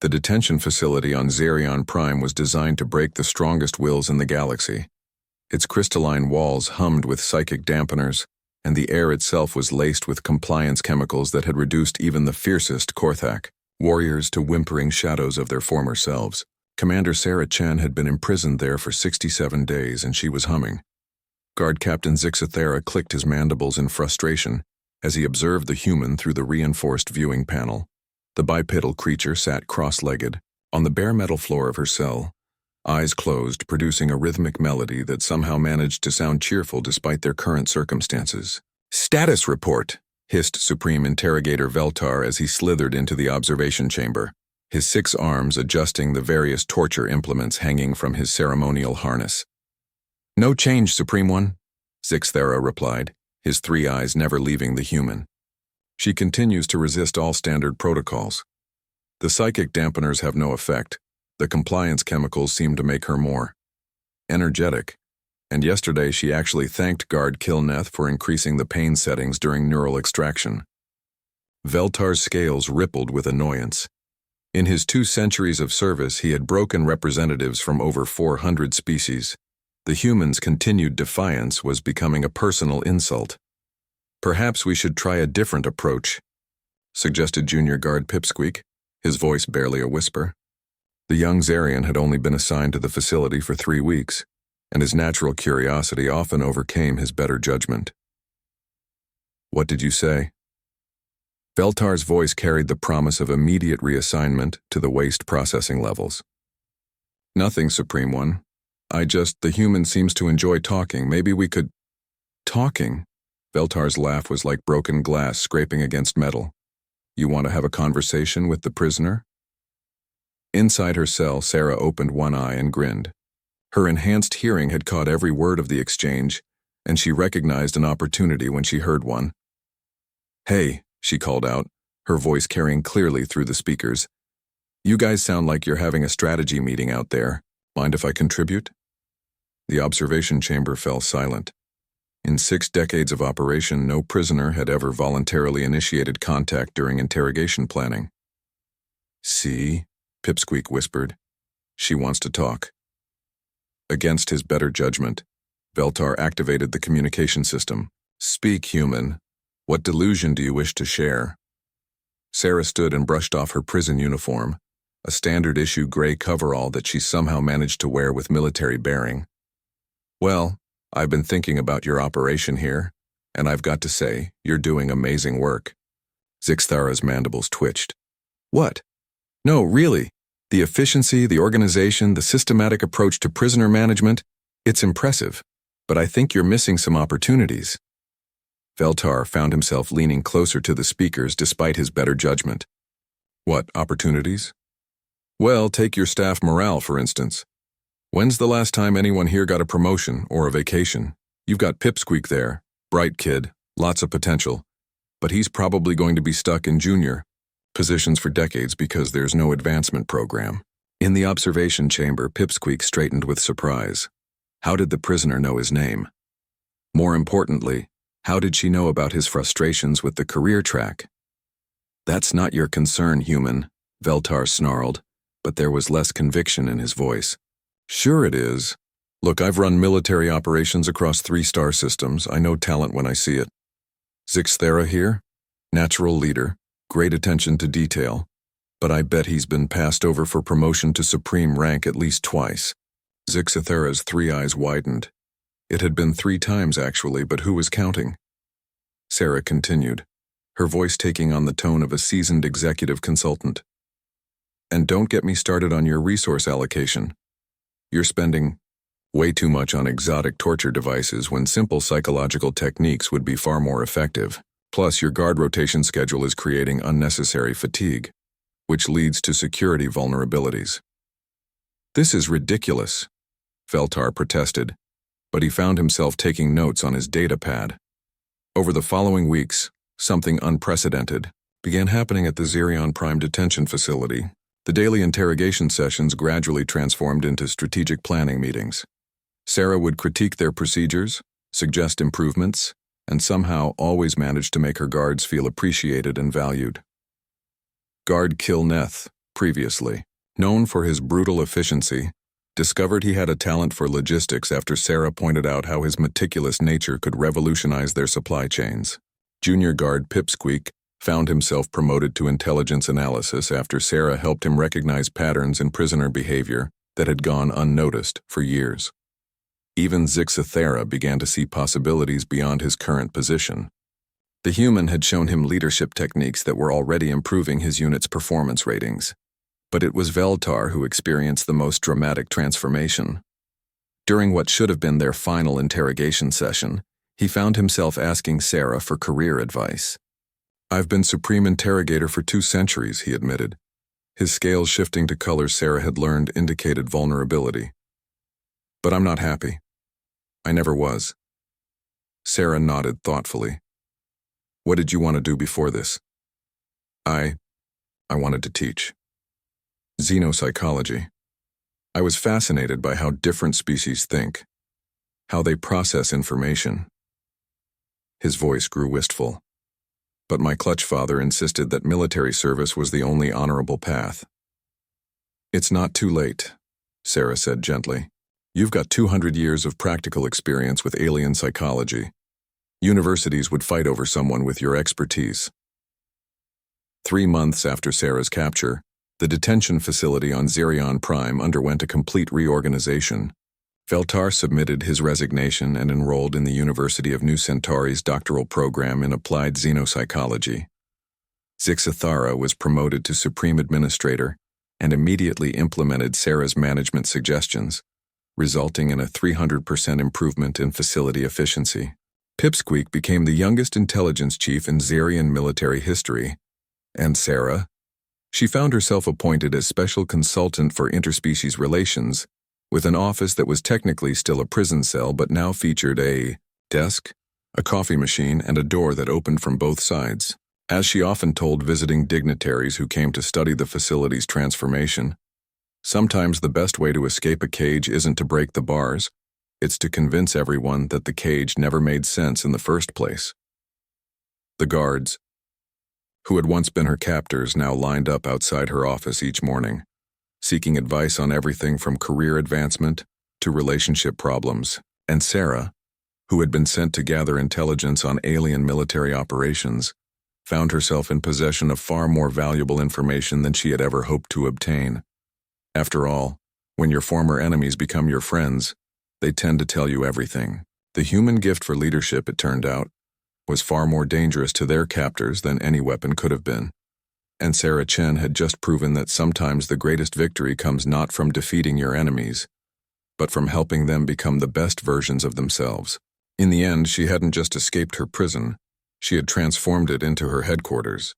The detention facility on Xerion Prime was designed to break the strongest wills in the galaxy. Its crystalline walls hummed with psychic dampeners, and the air itself was laced with compliance chemicals that had reduced even the fiercest Korthak warriors to whimpering shadows of their former selves. Commander Sarah Chen had been imprisoned there for 67 days, and she was humming. Guard Captain Zixathera clicked his mandibles in frustration as he observed the human through the reinforced viewing panel. The bipedal creature sat cross-legged on the bare metal floor of her cell, eyes closed, producing a rhythmic melody that somehow managed to sound cheerful despite their current circumstances. "Status report," hissed Supreme Interrogator Veltar as he slithered into the observation chamber, his 6 arms adjusting the various torture implements hanging from his ceremonial harness. "No change, Supreme One," Zixathera replied, his 3 eyes never leaving the human. "She continues to resist all standard protocols. The psychic dampeners have no effect. The compliance chemicals seem to make her more energetic, and yesterday she actually thanked Guard Kilneth for increasing the pain settings during neural extraction." Veltar's scales rippled with annoyance. In his 2 centuries of service, he had broken representatives from over 400 species. The human's continued defiance was becoming a personal insult. "Perhaps we should try a different approach," suggested Junior Guard Pipsqueak, his voice barely a whisper. The young Xerion had only been assigned to the facility for 3 weeks, and his natural curiosity often overcame his better judgment. "What did you say?" Veltar's voice carried the promise of immediate reassignment to the waste processing levels. "Nothing, Supreme One. The human seems to enjoy talking. Maybe we could—" "Talking?" Veltar's laugh was like broken glass scraping against metal. "You want to have a conversation with the prisoner?" Inside her cell, Sarah opened one eye and grinned. Her enhanced hearing had caught every word of the exchange, and she recognized an opportunity when she heard one. "Hey," she called out, her voice carrying clearly through the speakers. "You guys sound like you're having a strategy meeting out there. Mind if I contribute?" The observation chamber fell silent. In 6 decades of operation, no prisoner had ever voluntarily initiated contact during interrogation planning. "See?" Pipsqueak whispered. "She wants to talk." Against his better judgment, Veltar activated the communication system. "Speak, human. What delusion do you wish to share?" Sarah stood and brushed off her prison uniform, a standard-issue gray coverall that she somehow managed to wear with military bearing. "Well, I've been thinking about your operation here, and I've got to say, you're doing amazing work." Zixathera's mandibles twitched. "What? No, really. The efficiency, the organization, the systematic approach to prisoner management, it's impressive, but I think you're missing some opportunities." Veltar found himself leaning closer to the speakers despite his better judgment. "What opportunities?" "Well, take your staff morale, for instance. When's the last time anyone here got a promotion or a vacation? You've got Pipsqueak there, bright kid, lots of potential, but he's probably going to be stuck in junior positions for decades because there's no advancement program." In the observation chamber, Pipsqueak straightened with surprise. How did the prisoner know his name? More importantly, how did she know about his frustrations with the career track? "That's not your concern, human," Veltar snarled, but there was less conviction in his voice. "Sure it is. Look, I've run military operations across 3 star systems. I know talent when I see it. Zixathera here, natural leader, great attention to detail, but I bet he's been passed over for promotion to supreme rank at least twice." Zixathera's 3 eyes widened. It had been 3 times actually, but who was counting? Sarah continued, her voice taking on the tone of a seasoned executive consultant. "And don't get me started on your resource allocation. You're spending way too much on exotic torture devices when simple psychological techniques would be far more effective. Plus, your guard rotation schedule is creating unnecessary fatigue, which leads to security vulnerabilities." "This is ridiculous," Veltar protested, but he found himself taking notes on his data pad. Over the following weeks, something unprecedented began happening at the Xerion Prime detention facility. The daily interrogation sessions gradually transformed into strategic planning meetings. Sarah would critique their procedures, suggest improvements, and somehow always managed to make her guards feel appreciated and valued. Guard Kilneth, Previously, known for his brutal efficiency, discovered he had a talent for logistics after Sarah pointed out how his meticulous nature could revolutionize their supply chains. Junior guard Pipsqueak found himself promoted to intelligence analysis after Sarah helped him recognize patterns in prisoner behavior that had gone unnoticed for years. Even Zixathera began to see possibilities beyond his current position. The human had shown him leadership techniques that were already improving his unit's performance ratings. But it was Veltar who experienced the most dramatic transformation. During what should have been their final interrogation session, he found himself asking Sarah for career advice. "I've been Supreme Interrogator for 2 centuries, he admitted. His scales shifting to colors Sarah had learned indicated vulnerability. "But I'm not happy. I never was." Sarah nodded thoughtfully. "What did you want to do before this?" I wanted to teach. Xenopsychology. I was fascinated by how different species think, how they process information." His voice grew wistful. "But my clutch father insisted that military service was the only honorable path." "It's not too late," Sarah said gently. "You've got 200 years of practical experience with alien psychology. Universities would fight over someone with your expertise." 3 months after Sarah's capture, the detention facility on Xerion Prime underwent a complete reorganization. Veltar submitted his resignation and enrolled in the University of New Centauri's doctoral program in applied xenopsychology. Zixathara was promoted to Supreme Administrator and immediately implemented Sarah's management suggestions, resulting in a 300% improvement in facility efficiency. Pipsqueak became the youngest intelligence chief in Xerion military history, and Sarah? She found herself appointed as special consultant for interspecies relations, with an office that was technically still a prison cell but now featured a desk, a coffee machine, and a door that opened from both sides. As she often told visiting dignitaries who came to study the facility's transformation, sometimes the best way to escape a cage isn't to break the bars, it's to convince everyone that the cage never made sense in the first place. The guards, who had once been her captors, now lined up outside her office each morning, seeking advice on everything from career advancement to relationship problems. And Sarah, who had been sent to gather intelligence on alien military operations, found herself in possession of far more valuable information than she had ever hoped to obtain. After all, when your former enemies become your friends, they tend to tell you everything. The human gift for leadership, it turned out, was far more dangerous to their captors than any weapon could have been. And Sarah Chen had just proven that sometimes the greatest victory comes not from defeating your enemies, but from helping them become the best versions of themselves. In the end, she hadn't just escaped her prison, she had transformed it into her headquarters.